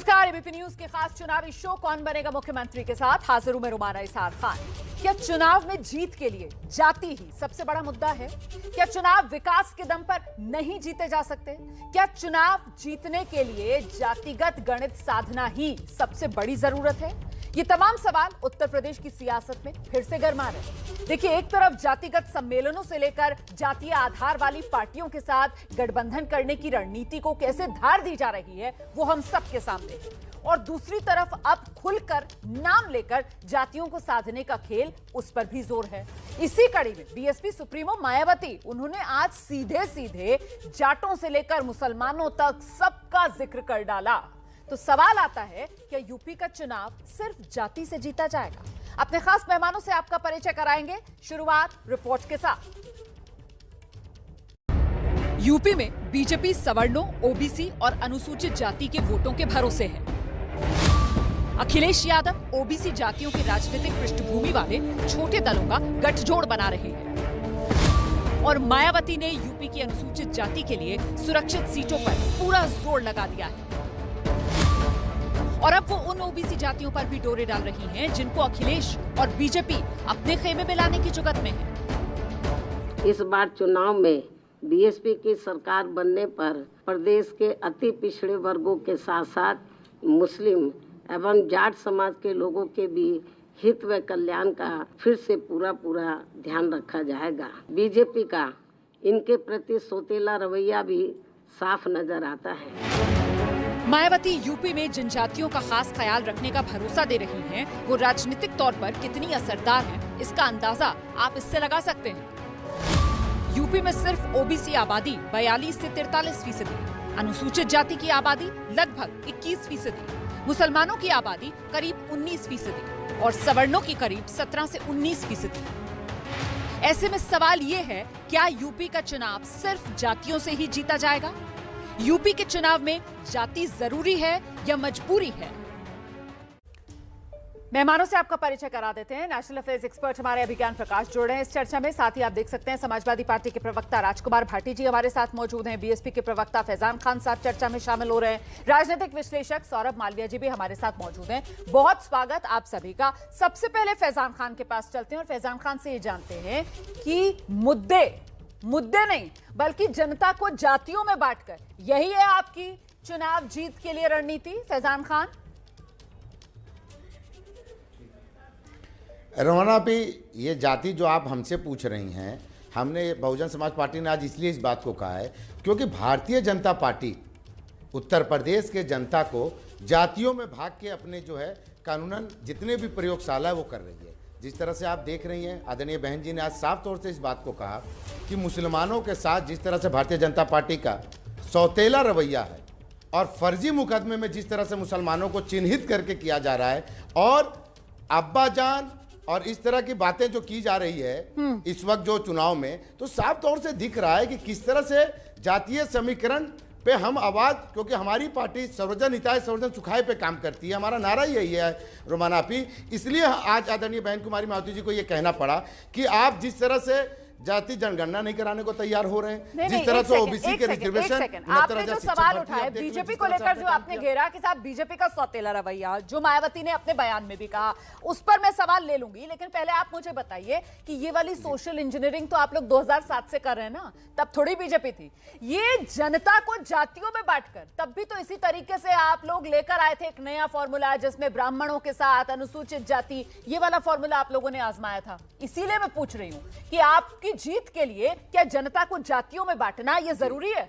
नमस्कार, ABP news के खास चुनावी शो कौन बनेगा मुख्यमंत्री के साथ हाजिर हूं मैं रुमाना इसार खान। क्या चुनाव में जीत के लिए जाति ही सबसे बड़ा मुद्दा है? क्या चुनाव विकास के दम पर नहीं जीते जा सकते? क्या चुनाव जीतने के लिए जातिगत गणित साधना ही सबसे बड़ी जरूरत है? ये तमाम सवाल उत्तर प्रदेश की सियासत में फिर से गरमा रहे। देखिए, एक तरफ जातिगत सम्मेलनों से लेकर जातीय आधार वाली पार्टियों के साथ गठबंधन करने की रणनीति को कैसे धार दी जा रही है वो हम सबके सामने है, और दूसरी तरफ अब खुलकर नाम लेकर जातियों को साधने का खेल, उस पर भी जोर है। इसी कड़ी में बीएसपी सुप्रीमो मायावती, उन्होंने आज सीधे सीधे जाटों से लेकर मुसलमानों तक सबका जिक्र कर डाला। तो सवाल आता है, क्या यूपी का चुनाव सिर्फ जाति से जीता जाएगा? अपने खास मेहमानों से आपका परिचय कराएंगे। शुरुआत रिपोर्ट के साथ। यूपी में बीजेपी सवर्णों, ओबीसी और अनुसूचित जाति के वोटों के भरोसे है। अखिलेश यादव ओबीसी जातियों की राजनीतिक पृष्ठभूमि वाले छोटे दलों का गठजोड़ बना रहे हैं, और मायावती ने यूपी की अनुसूचित जाति के लिए सुरक्षित सीटों पर पूरा जोर लगा दिया है। और अब वो उन ओबीसी जातियों पर भी डोरे डाल रही हैं जिनको अखिलेश और बीजेपी अपने खेमे में लाने की जुगत में है। इस बार चुनाव में बीएसपी की सरकार बनने पर प्रदेश के अति पिछड़े वर्गों के साथ साथ मुस्लिम एवं जाट समाज के लोगों के भी हित व कल्याण का फिर से पूरा ध्यान रखा जाएगा। बीजेपी का इनके प्रति सौतेला रवैया भी साफ नजर आता है। मायावती यूपी में जनजातियों का खास ख्याल रखने का भरोसा दे रही हैं। वो राजनीतिक तौर पर कितनी असरदार हैं, इसका अंदाजा आप इससे लगा सकते हैं। यूपी में सिर्फ ओबीसी आबादी 42 से 43%, अनुसूचित जाति की आबादी लगभग 21%, मुसलमानों की आबादी करीब 19% और सवर्णों की करीब 17 से 19%। ऐसे में सवाल ये है, क्या यूपी का चुनाव सिर्फ जातियों से ही जीता जाएगा? यूपी के चुनाव में जाति जरूरी है या मजबूरी है? मेहमानों से आपका परिचय करा देते हैं। नेशनल अफेयर्स एक्सपर्ट हमारे अभिज्ञान प्रकाश जुड़ रहे हैं इस चर्चा में। साथ ही आप देख सकते हैं समाजवादी पार्टी के प्रवक्ता राजकुमार भाटी जी हमारे साथ मौजूद हैं। बीएसपी के प्रवक्ता फैजान खान साहब चर्चा में शामिल हो रहे हैं। राजनीतिक विश्लेषक सौरभ मालविया जी भी हमारे साथ मौजूद हैं। बहुत स्वागत आप सभी का। सबसे पहले फैजान खान के पास चलते हैं और फैजान खान से ये जानते हैं कि मुद्दे नहीं बल्कि जनता को जातियों में बांटकर, यही है आपकी चुनाव जीत के लिए रणनीति? फैजान खान। रोमाना भी ये जाति जो आप हमसे पूछ रही हैं, हमने बहुजन समाज पार्टी ने आज इसलिए इस बात को कहा है क्योंकि भारतीय जनता पार्टी उत्तर प्रदेश के जनता को जातियों में भाग के अपने जो है कानूनन जितने भी प्रयोगशाला है वो कर रही है। जिस तरह से आप देख रही हैं, आदरणीय बहन जी ने आज साफ तौर से इस बात को कहा कि मुसलमानों के साथ जिस तरह से भारतीय जनता पार्टी का सौतेला रवैया है और फर्जी मुकदमे में जिस तरह से मुसलमानों को चिन्हित करके किया जा रहा है, और अब्बा जान और इस तरह की बातें जो की जा रही है इस वक्त जो चुनाव में, तो साफ तौर से दिख रहा है कि किस तरह से जातीय समीकरण पे हम आवाज, क्योंकि हमारी पार्टी सर्वजन हिताय सर्वजन सुखाय पे काम करती है, हमारा नारा यही है रोमाना पी। इसलिए आज आदरणीय बहन कुमारी मायावती जी को ये कहना पड़ा कि आप जिस तरह से जाति जनगणना नहीं कराने को तैयार हो रहे हैं, जिस तरह से ओबीसी के रिजर्वेशन, आपने जो सवाल उठाया बीजेपी को लेकर, जो आपने घेरा कि साहब बीजेपी का सौतेला रवैया, जो मायावती ने अपने बयान में भी कहा, उस पर मैं सवाल ले लूंगी, लेकिन पहले आप मुझे बताइए कि ये वाली सोशल इंजीनियरिंग तो आप लोग 2007 से कर रहे हैं ना, तब थोड़ी बीजेपी थी। ये जनता को जातियों में बांटकर, तब भी तो इसी तरीके से आप लोग लेकर आए थे एक नया फॉर्मूला जिसमें ब्राह्मणों के साथ अनुसूचित जाति, ये वाला फॉर्मूला आप लोगों ने आजमाया था। इसीलिए मैं पूछ रही हूं कि आपकी जीत के लिए क्या जनता को जातियों में बांटना यह जरूरी है?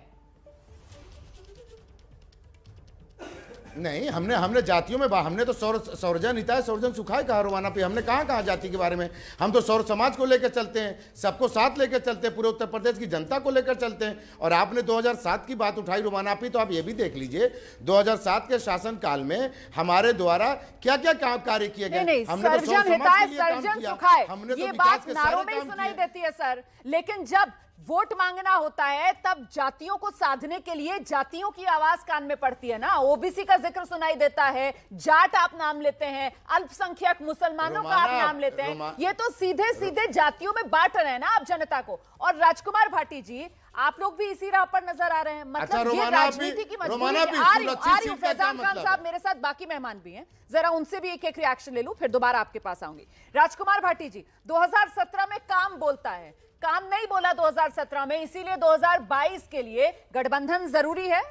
नहीं, हमने जातियों में हमने तो सर्वजन हिताय सर्वजन सुखाय कहा रोमाना पे। हमने कहा जाति के बारे में? हम तो सौर समाज को लेकर चलते हैं, सबको साथ लेकर चलते हैं, पूरे उत्तर प्रदेश की जनता को लेकर चलते हैं। और आपने 2007 की बात उठाई रोमाना पे, तो आप ये भी देख लीजिए 2007 के शासन काल में हमारे द्वारा क्या क्या कार्य किए गए। हमने तो सर्वजन हिताय सर्वजन सुखाय, ये बात नारों में सुनाई देती है सर, लेकिन जब वोट मांगना होता है तब जातियों को साधने के लिए जातियों की आवाज कान में पड़ती है ना। ओबीसी का जिक्र सुनाई देता है, जाट आप नाम लेते हैं, अल्पसंख्यक मुसलमानों का आप नाम लेते हैं, ये तो सीधे सीधे जातियों में बांट रहे हैं ना आप जनता को। और राजकुमार भाटी जी, आप लोग भी इसी राह पर नजर आ रहे हैं। अच्छा, मतलब ये राजनीति की मजबूरी है। आ रही हूं फैजान खान साहब, मेरे साथ बाकी मेहमान भी हैं, जरा उनसे भी एक एक रिएक्शन ले लूं, फिर दोबारा आपके पास आऊंगी। राजकुमार भाटी जी, 2017 में काम बोलता है, काम नहीं बोला 2017 में, इसीलिए 2022 के लिए गठबंधन जरूरी है।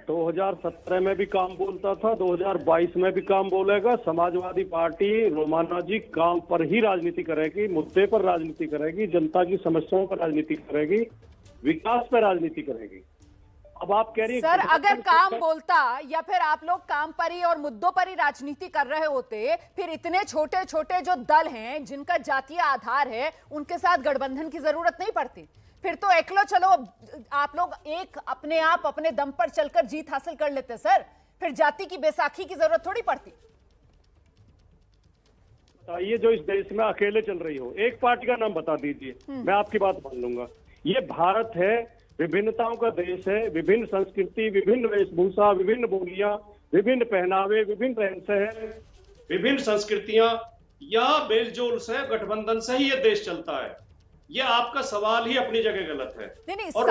2017 में भी काम बोलता था, 2022 में भी काम बोलेगा। समाजवादी पार्टी रोमाना जी काम पर ही राजनीति करेगी, मुद्दे पर राजनीति करेगी, जनता की समस्याओं पर राजनीति करेगी, विकास पर राजनीति करेगी। अब आप कह रही सर, अगर काम बोलता या फिर आप लोग काम पर ही और मुद्दों पर ही राजनीति कर रहे होते, फिर इतने छोटे छोटे जो दल हैं जिनका जातीय आधार है, उनके साथ गठबंधन की जरूरत नहीं पड़ती। फिर तो एकलो चलो, आप लोग एक अपने आप अपने दम पर चलकर जीत हासिल कर लेते सर, फिर जाति की बैसाखी की जरूरत थोड़ी पड़ती। ये जो इस देश में अकेले चल रही हो, एक पार्टी का नाम बता दीजिए, मैं आपकी बात मान लूंगा। ये भारत है, विभिन्नताओं का देश है, विभिन्न संस्कृति, विभिन्न वेशभूषा, विभिन्न बोलियां, विभिन्न पहनावे, विभिन्न रहन सहन, विभिन्न संस्कृतियां, यहाँ मेलजोल से, गठबंधन से ही ये देश चलता है। ये आपका सवाल ही अपनी जगह गलत है। नहीं, और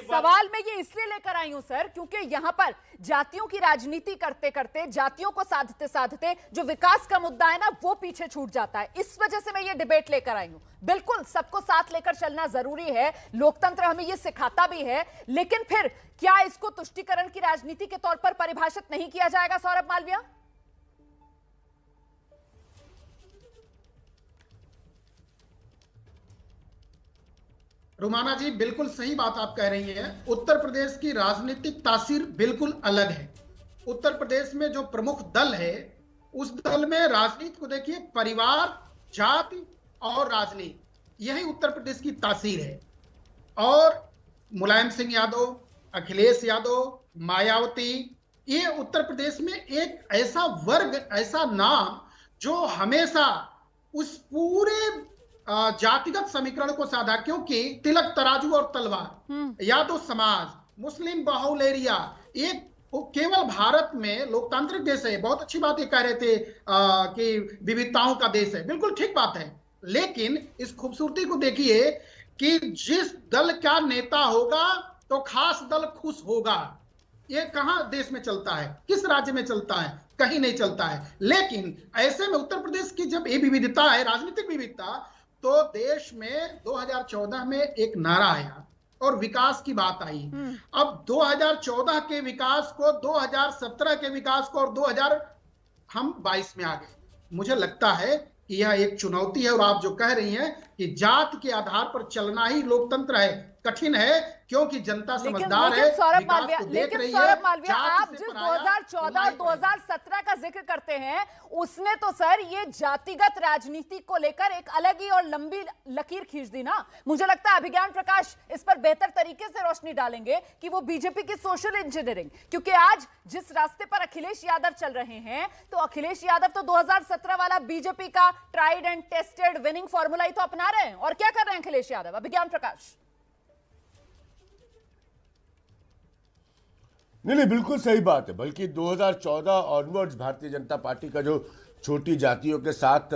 सवाल मैं ये इसलिए लेकर आई हूं सर, क्योंकि यहां पर जातियों की राजनीति करते करते, जातियों को साधते साधते जो विकास का मुद्दा है ना, वो पीछे छूट जाता है। इस वजह से मैं ये डिबेट लेकर आई हूं। बिल्कुल सबको साथ लेकर चलना जरूरी है, लोकतंत्र हमें ये सिखाता भी है, लेकिन फिर क्या इसको तुष्टीकरण की राजनीति के तौर पर परिभाषित नहीं किया जाएगा सौरभ मालविया? रुमाना जी, बिल्कुल सही बात आप कह रही हैं। उत्तर प्रदेश की राजनीतिक तासीर बिल्कुल अलग है। उत्तर प्रदेश में जो प्रमुख दल है, उस दल में राजनीति को देखिए, परिवार, जाति और राजनीति, यही उत्तर प्रदेश की तासीर है। और मुलायम सिंह यादव, अखिलेश यादव, मायावती, ये उत्तर प्रदेश में एक ऐसा वर्ग, ऐसा नाम जो हमेशा उस पूरे जातिगत समीकरण को साधा, क्योंकि तिलक तराजू और तलवार, यादव समाज, मुस्लिम बाहुल एरिया, एक केवल भारत में लोकतांत्रिक देश है। बहुत अच्छी बात ये कह रहे थे कि विविधताओं का देश है, बिल्कुल ठीक बात है। लेकिन इस खूबसूरती को देखिए कि जिस दल का नेता होगा तो खास दल खुश होगा। ये कहां देश में चलता है, किस राज्य में चलता है? कहीं नहीं चलता है। लेकिन ऐसे में उत्तर प्रदेश की जब ये विविधता है, राजनीतिक विविधता, तो देश में 2014 में एक नारा आया और विकास की बात आई। अब 2014 के विकास को, 2017 के विकास को, और 2022 में आ गए। मुझे लगता है कि यह एक चुनौती है। और आप जो कह रही हैं कि जात के आधार पर चलना ही लोकतंत्र है, कठिन है, क्योंकि जनता समझदार है। लेकिन सौरभ मालविया, आप जिस 2014 और 2017 का जिक्र करते हैं, उसने तो सर ये जातिगत राजनीति को लेकर एक अलग ही और लंबी लकीर खींच दी ना। मुझे लगता है अभिज्ञान प्रकाश इस पर बेहतर तरीके से रोशनी डालेंगे कि वो बीजेपी की सोशल इंजीनियरिंग, क्योंकि आज जिस रास्ते पर अखिलेश यादव चल रहे हैं, तो अखिलेश यादव तो 2017 वाला बीजेपी का tried and tested winning formula ही तो अपना रहे हैं। और क्या कर रहे हैं अखिलेश यादव? अभिज्ञान प्रकाश। नहीं, बिल्कुल सही बात है। बल्कि 2014 ऑनवर्ड्स भारतीय जनता पार्टी का जो छोटी जातियों के साथ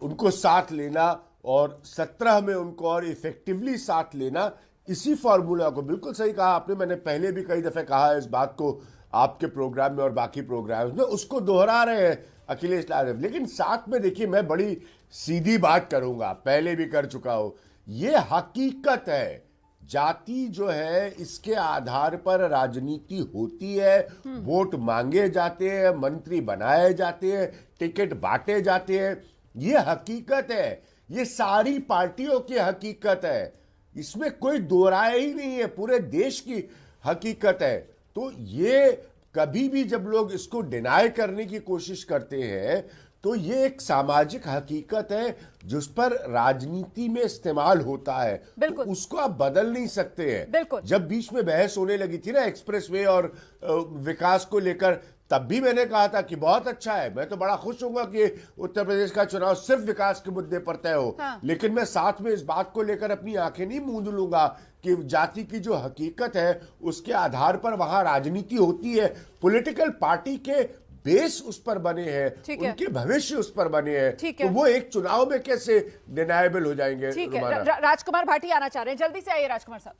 उनको साथ लेना और 17 में उनको और इफेक्टिवली साथ लेना, इसी फार्मूला को, बिल्कुल सही कहा आपने, मैंने पहले भी कई दफे कहा है इस बात को आपके प्रोग्राम में और बाकी प्रोग्राम्स में, उसको दोहरा रहे हैं अखिलेश यादव। लेकिन साथ में देखिए, मैं बड़ी सीधी बात करूंगा, पहले भी कर चुका हूं, ये हकीकत है। जाति जो है, इसके आधार पर राजनीति होती है, वोट मांगे जाते हैं, मंत्री बनाए जाते हैं, टिकट बांटे जाते हैं, ये हकीकत है। ये सारी पार्टियों की हकीकत है, इसमें कोई दो राय ही नहीं है, पूरे देश की हकीकत है। तो ये कभी भी जब लोग इसको डिनाई करने की कोशिश करते हैं, तो ये एक सामाजिक हकीकत है जिस पर राजनीति में इस्तेमाल होता है, तो उसको आप बदल नहीं सकते हैं। जब बीच में बहस होने लगी थी ना एक्सप्रेसवे और विकास को लेकर, तब भी मैंने कहा था कि बहुत अच्छा है, मैं तो बड़ा खुश होऊंगा कि उत्तर प्रदेश का चुनाव सिर्फ विकास के मुद्दे पर तय हो। लेकिन मैं साथ में इस बात को लेकर अपनी आंखें नहीं मूंद लूंगा कि जाति की जो हकीकत है उसके आधार पर वहां राजनीति होती है। पॉलिटिकल पार्टी के बेस उस पर बने हैं, ठीक है। उनके भविष्य उस पर बने हैं, ठीक तो है। वो एक चुनाव में कैसे डिनायबल हो जाएंगे? ठीक है, रुमाना? राजकुमार भाटी आना चाह रहे हैं, जल्दी से आइए राजकुमार साहब।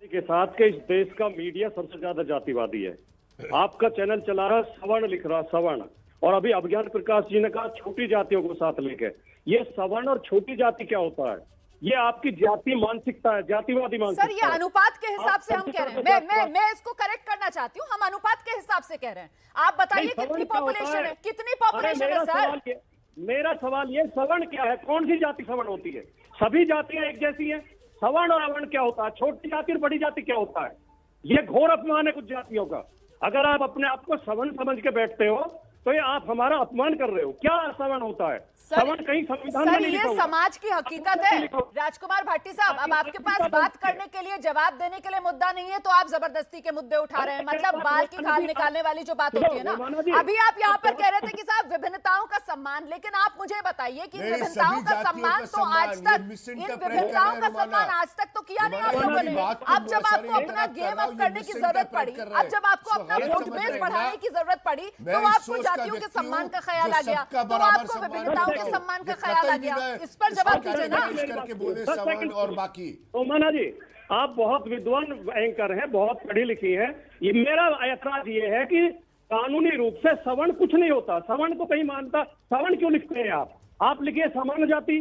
के साथ के इस देश का मीडिया सबसे ज्यादा जातिवादी है। आपका चैनल चला रहा सवर्ण लिख रहा सवर्ण, और अभी अभिज्ञान प्रकाश जी ने कहा छोटी जातियों को साथ लेके। ये सवर्ण और छोटी जाति क्या होता है? ये आपकी जाति मानसिकता है, जातिवादी मानसिकता। सर, ये अनुपात के हिसाब से हम कह रहे हैं। मैं इसको करेक्ट करना चाहती हूँ, हम अनुपात के हिसाब से कह रहे हैं। आप बताइए कितनी पॉपुलेशन है, कितनी पॉपुलेशन है सर? मेरा सवाल ये, सवर्ण क्या है? कौन सी जाति सवर्ण होती है? सभी जातियां एक जैसी हैं। सवर्ण और अवर्ण क्या होता है? छोटी जाति और बड़ी जाति क्या होता है? ये घोर अपमान है कुछ जातियों का। अगर आप अपने आप को सवर्ण समझ के बैठते हो तो ये आप हमारा अपमान कर रहे हो। क्या सवर्ण होता है? सवर्ण कहीं संविधान में नहीं लिखा ये हुआ। समाज की हकीकत है। राजकुमार भाटी साहब, अब आपके पास बात करने के लिए, जवाब देने के लिए मुद्दा नहीं है, तो आप जबरदस्ती के मुद्दे उठा रहे हैं। मतलब बाल की खाल निकालने वाली जो बात होती है ना। अभी आप यहाँ पर कह रहे थे कि साहब विभिन्नताओं का सम्मान, लेकिन आप मुझे बताइए कि विभिन्नताओं का सम्मान तो आज तक, इन विभिन्नताओं का सम्मान आज तक तो किया नहीं आप लोगों ने। अब जब आपको अपना गेम अप करने की जरूरत पड़ी, अब जब आपको अपना वोट बेस बढ़ाने की जरूरत पड़ी, तो आपको जातियों के सम्मान का ख्याल आ गया, तो आपको विभिन्नताओं के सम्मान का ख्याल आ गया। इस पर जवाब दीजिए ना। करके बोले सवर्ण और बाकी। ओमाना जी, आप बहुत विद्वान एंकर हैं, बहुत पढ़ी लिखी हैं। ये मेरा ऐतराज ये है कि कानूनी रूप से सवर्ण कुछ नहीं होता। सवर्ण को कहीं मानता, सवर्ण क्यों लिखते हैं आप? आप लिखिए सामान्य जाति,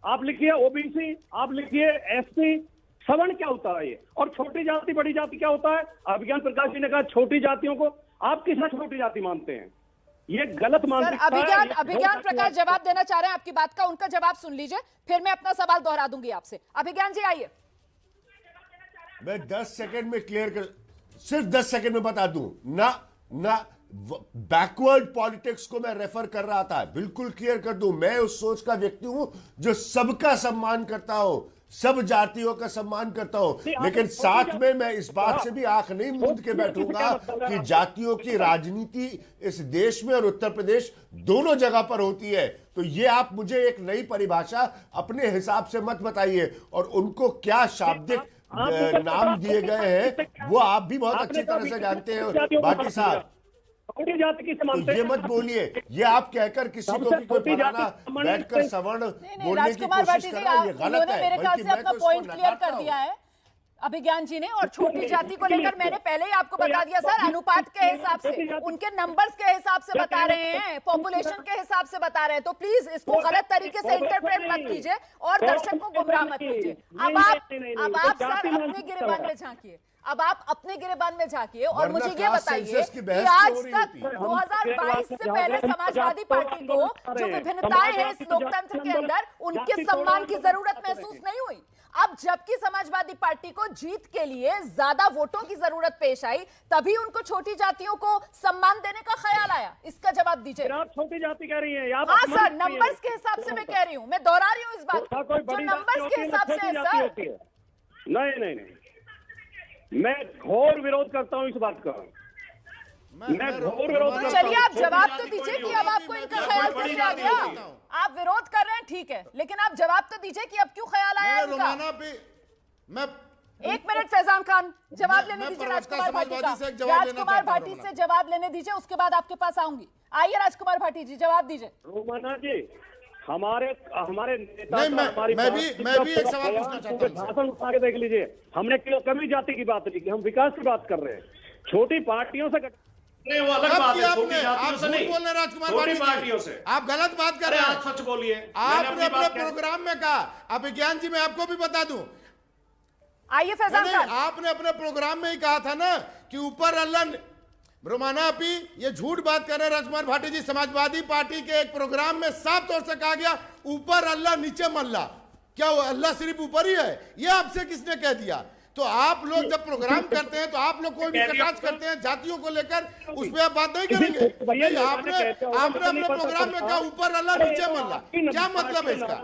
आप लिखिए ओबीसी, आप लिखिए एससी। सवर्ण क्या होता है ये? और छोटी जाति बड़ी जाति क्या होता है? अभिज्ञान प्रकाश जी ने कहा छोटी जातियों को आप किस छोटी जाति मानते हैं? ये गलत मानसिकता है। अभिज्ञान प्रकाश जवाब देना चाह रहे हैं आपकी बात का, उनका जवाब सुन लीजिए, फिर मैं अपना सवाल दोहरा दूंगी आपसे। अभिज्ञान जी आइए। मैं 10 सेकंड में क्लियर कर, सिर्फ 10 सेकंड में बता दूं ना बैकवर्ड पॉलिटिक्स को मैं रेफर कर रहा था, बिल्कुल क्लियर कर दूं। मैं उस सोच का व्यक्ति हूं जो सबका सम्मान करता हूं, सब जातियों का सम्मान करता हूं, लेकिन साथ में मैं इस बात से भी आंख नहीं मूंद के बैठूंगा कि जातियों की राजनीति इस देश में और उत्तर प्रदेश दोनों जगह पर होती है। तो ये आप मुझे एक नई परिभाषा अपने हिसाब से मत बताइए, और उनको क्या शाब्दिक नाम दिए गए हैं वो आप भी बहुत अच्छी तरह से जानते हैं भाटी साहब। छोटी जाति की तो ये मत बोलिए, ये आप कहकर किसी को भी कोई फलाना बैठकर सवर्ण बोलने की कोशिश कर रहा है, ये गलत है। मेरे ख्याल से अपना पॉइंट क्लियर कर दिया है अभिज्ञान जी ने। और छोटी जाति को लेकर मैंने पहले ही आपको बता दिया सर, अनुपात के हिसाब से, उनके नंबर्स के हिसाब से बता रहे हैं, पॉपुलेशन के हिसाब से बता रहे हैं। तो प्लीज इसको गलत तरीके से इंटरप्रेट मत कीजिए और दर्शक को गुमराह मत कीजिए। अब आप सर अपने गिरेबान में झांकिए, अब आप अपने गिरेबान में झांकिए और मुझे ये बताइए कि आज तक 2022 से पहले समाजवादी पार्टी को जो विभिन्नताएं हैं इस लोकतंत्र के अंदर, उनके सम्मान की जरूरत महसूस नहीं हुई। अब जबकि समाजवादी पार्टी को जीत के लिए ज्यादा वोटों की जरूरत पेश आई, तभी उनको छोटी जातियों को सम्मान देने का ख्याल आया। इसका जवाब दीजिए। आप छोटी जाति कह रही हैं? हाँ सर, नंबर्स के हिसाब से मैं कह रही हूँ, मैं दोहरा रही हूँ इस बात को, जो नंबर्स के हिसाब से है सर। नहीं, मैं घोर विरोध करता हूं इस बात का। मैं घोर विरोध करता हूं। चलिए आप जवाब तो दीजिए कि अब आपको इनका ख्याल कैसे आ गया। आप विरोध कर रहे हैं ठीक है, लेकिन आप जवाब तो दीजिए कि अब क्यों ख्याल आया इनका। एक मिनट फैजान खान, जवाब लेने दीजिए राजकुमार भाटी का। राजकुमार भाटी से जवाब लेने दीजिए, उसके बाद आपके पास आऊंगी। आइए राजकुमार भाटी जी, जवाब दीजिए। रोमाना जी, हमारे नेता नहीं, मैं भी एक सवाल पूछना चाहता हूं। भाषण उठा के देख लीजिए, हमने कमी जाति की बात नहीं की, हम विकास की बात कर रहे हैं। छोटी पार्टियों से वो अलग बात है, छोटी आप जातियों से नहीं, बोल रहे राजकुमार छोटी भाटी पार्टियों से आप गलत बात कर रहे हैं। आप सच बोलिए। आपने अपने प्रोग्राम में कहा, अभिज्ञान जी मैं आपको भी बता दूं, आइए फैजान खान, आपने अपने प्रोग्राम में ही कहा था ना कि ऊपर अल्लाह। रोमाना अपी ये झूठ बात कर रहे हैं राजकुमार भाटी जी। समाजवादी पार्टी के एक प्रोग्राम में साफ तौर से कहा गया ऊपर अल्लाह नीचे मल्ला। क्या वो अल्लाह सिर्फ ऊपर ही है? ये आपसे किसने कह दिया? तो आप लोग जब प्रोग्राम करते हैं तो आप लोग कोई भी कटाक्ष करते हैं जातियों को लेकर, उस पर आप बात नहीं करेंगे। आपने अपने प्रोग्राम में कहा ऊपर अल्लाह नीचे मल्ला, क्या मतलब है इसका?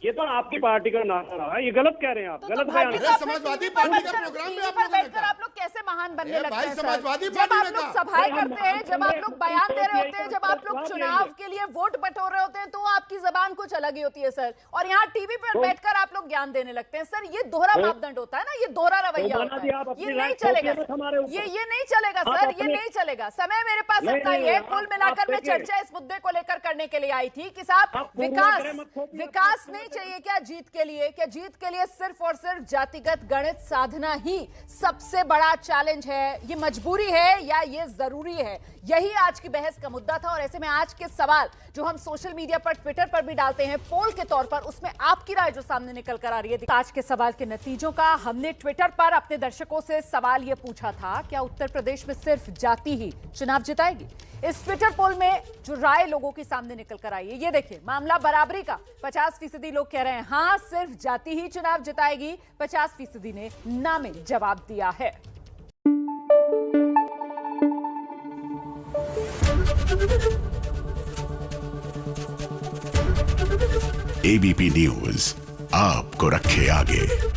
ये तो आपकी पार्टी का नारा रहा है, ये गलत कह रहे हैं आप, गलत बयान। समाजवादी पार्टी का प्रोग्राम में आप लोगों ने बैठकर आप लोग कैसे महान बनने लगते भाई, हैं सर? समाजवादी जब पार्टी आप ने लोग कहा। सभाएं करते हैं, जब आप लोग बयान दे रहे होते हैं, जब आप लोग हम चुनाव के लिए वोट बटोर रहे होते हैं, तो आपकी जबान कुछ अलग ही होती है सर। और यहाँ टीवी पर बैठकर आप लोग ज्ञान देने लगते हैं सर। ये दोहरा मापदंड होता है ना, ये दोहरा रवैया होता है। ये नहीं चलेगा सर, ये नहीं चलेगा सर, ये नहीं चलेगा। समय मेरे पास इतना ही है। कुल मिलाकर मैं चर्चा इस मुद्दे को लेकर करने के लिए आई थी कि साहब विकास नहीं चाहिए क्या जीत के लिए? क्या जीत के लिए सिर्फ और सिर्फ जातिगत गणित साधना ही सबसे बड़ा चैलेंज है? ये मजबूरी है या ये जरूरी है? यही आज की बहस का मुद्दा था। और ऐसे में आज के सवाल जो हम सोशल मीडिया पर, ट्विटर पर भी डालते हैं पोल के तौर पर, उसमें आपकी राय जो सामने निकल कर आ रही है। आज के सवाल के नतीजों का हमने ट्विटर पर अपने दर्शकों से सवाल यह पूछा था, क्या उत्तर प्रदेश में सिर्फ जाति ही चुनाव जिताएगी? इस ट्विटर पोल में जो राय लोगों की सामने निकल कर आई है, ये देखिए, मामला बराबरी का। 50% लोग कह रहे हैं हाँ सिर्फ जाति ही चुनाव जिताएगी, 50% ने ना में जवाब दिया है। एबीपी न्यूज आपको रखे आगे।